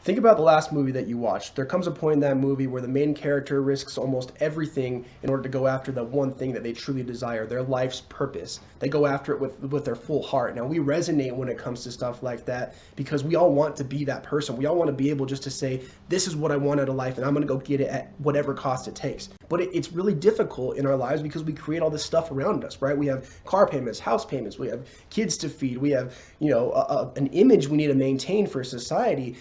Think about the last movie that you watched. There comes a point in that movie where the main character risks almost everything in order to go after the one thing that they truly desire, their life's purpose. They go after it with their full heart. Now, we resonate when it comes to stuff like that because we all want to be that person. We all want to be able just to say, this is what I want out of life, and I'm going to go get it at whatever cost it takes. But it's really difficult in our lives because we create all this stuff around us, right? We have car payments, house payments, we have kids to feed, we have, an image we need to maintain for society.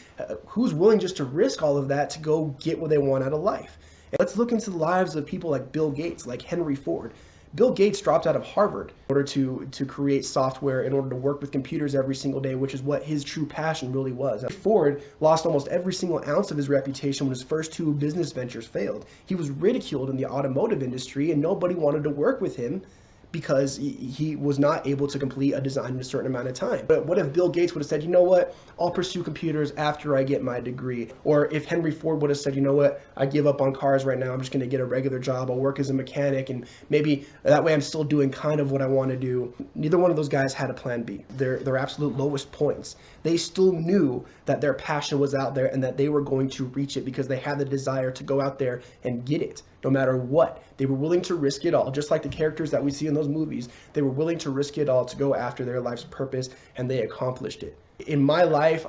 Who's willing just to risk all of that to go get what they want out of life? And let's look into the lives of people like Bill Gates, like Henry Ford. Bill Gates dropped out of Harvard in order to create software, in order to work with computers every single day, which is what his true passion really was. Ford lost almost every single ounce of his reputation when his first two business ventures failed. He was ridiculed in the automotive industry, and nobody wanted to work with him because he was not able to complete a design in a certain amount of time. But what if Bill Gates would have said, you know what, I'll pursue computers after I get my degree? Or if Henry Ford would have said, you know what, I give up on cars right now, I'm just gonna get a regular job, I'll work as a mechanic, and maybe that way I'm still doing kind of what I wanna do. Neither one of those guys had a plan B. Their absolute lowest points. They still knew that their passion was out there and that they were going to reach it because they had the desire to go out there and get it. No matter what, they were willing to risk it all. Just like the characters that we see in those movies, they were willing to risk it all to go after their life's purpose, and they accomplished it. In my life,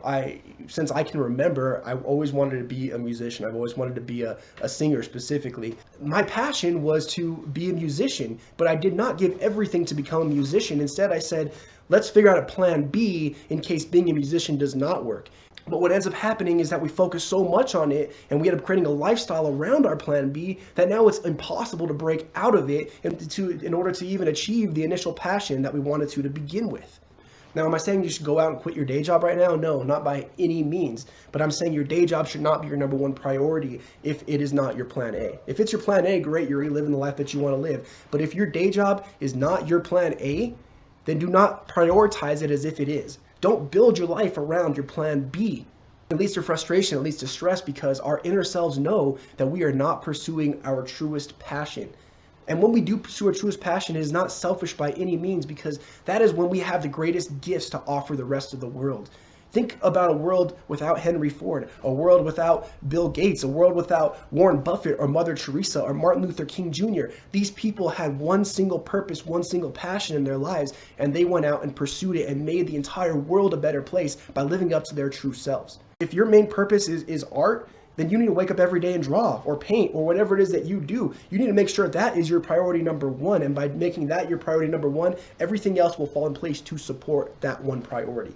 since I can remember, I've always wanted to be a musician. I've always wanted to be a singer specifically. My passion was to be a musician, but I did not give everything to become a musician. Instead, I said, let's figure out a plan B in case being a musician does not work. But what ends up happening is that we focus so much on it and we end up creating a lifestyle around our plan B that now it's impossible to break out of it in order to even achieve the initial passion that we wanted to begin with. Now, am I saying you should go out and quit your day job right now? No, not by any means. But I'm saying your day job should not be your number one priority if it is not your plan A. If it's your plan A, great, you're living the life that you want to live. But if your day job is not your plan A, then do not prioritize it as if it is. Don't build your life around your plan B. It leads to frustration, it leads to stress because our inner selves know that we are not pursuing our truest passion. And when we do pursue our truest passion, it is not selfish by any means because that is when we have the greatest gifts to offer the rest of the world. Think about a world without Henry Ford, a world without Bill Gates, a world without Warren Buffett or Mother Teresa or Martin Luther King Jr. These people had one single purpose, one single passion in their lives, and they went out and pursued it and made the entire world a better place by living up to their true selves. If your main purpose is art, then you need to wake up every day and draw or paint or whatever it is that you do. You need to make sure that is your priority number one. And by making that your priority number one, everything else will fall in place to support that one priority.